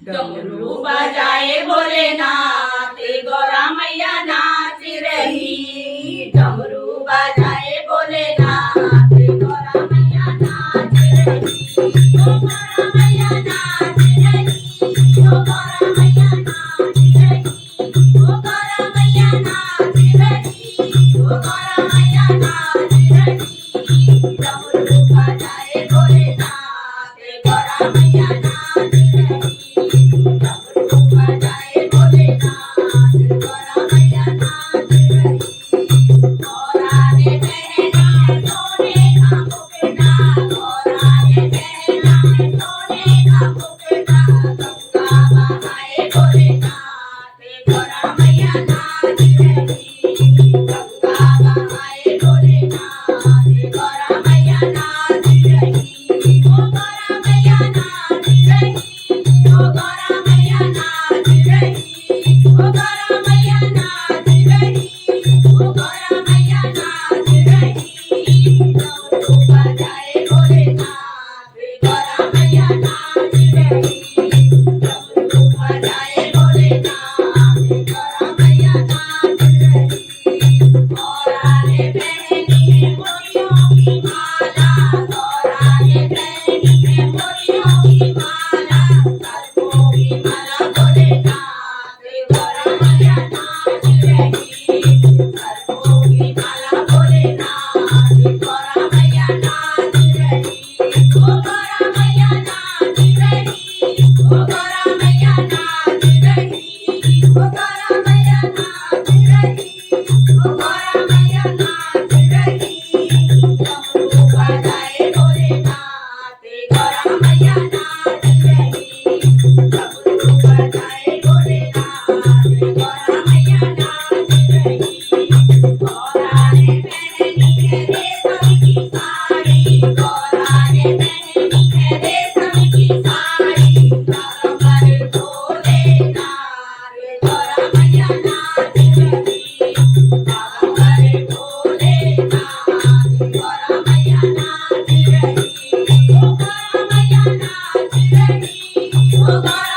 डमरू बजाए भोलेनाथ गौरा मैया नाच रही। डमरू बजाए भोलेनाथ गौरा मैया नाच रही। ओ गौरा मैया नाच रही। ओ गौरा मैया नाच रही। ओ गौरा मैया नाच रही। ओ गौरा मैया नाच रही। डमरू बजाए भोलेनाथ गौरा मैया नाच रही। डमरू बजाए भोलेनाथ गौरा मैया नाच रही। गौरा ने पहना है सोने का मुकुटा। गौरा ने पहना है सोने का मुकुटा। गंगा बहाए भोलेनाथ गौरा मैया नाच रही। गंगा बहाए भोलेनाथ गौरा मैया नाच रही। ओ गौरा मैया नाच रही। ओ गौरा मैया नाच रही। ओ गौरा मैया नाच रही। ओ गौरा मैया नाच रही। डमरू बजाए भोलेनाथ गौरा मैया नाच रही। डमरू बजाए भोलेनाथ गौरा मैया नाच रही। गौरा ने पहनी है मोतियों की माला। गौरा ने पहनी है मोतियों की माला। सर्पों की माला भोलेनाथ गौरा मैया नाच रही। सर्पों की माला भोलेनाथ गौरा मैया नाच रही। ओ गौरा मैया नाच रही। ओ गौरा मैया नाच रही। ओ गौरा मैया नाच रही। ओ गौरा मैया नाच रही। डमरू बजाए भोलेनाथ गौरा मैया नाच रही। डमरू बजाए भोलेनाथ गौरा मैया नाच रही। गौरा ने पहनी है रेशम की साड़ी। गौरा ने पहनी है रेशम की साड़ी। तारों पर भोलेनाथ गौरा मैया नाच रही। तारों पर भोलेनाथ गौरा मैया नाच रही। ओ गौरा मैया नाच रही। ओ गौरा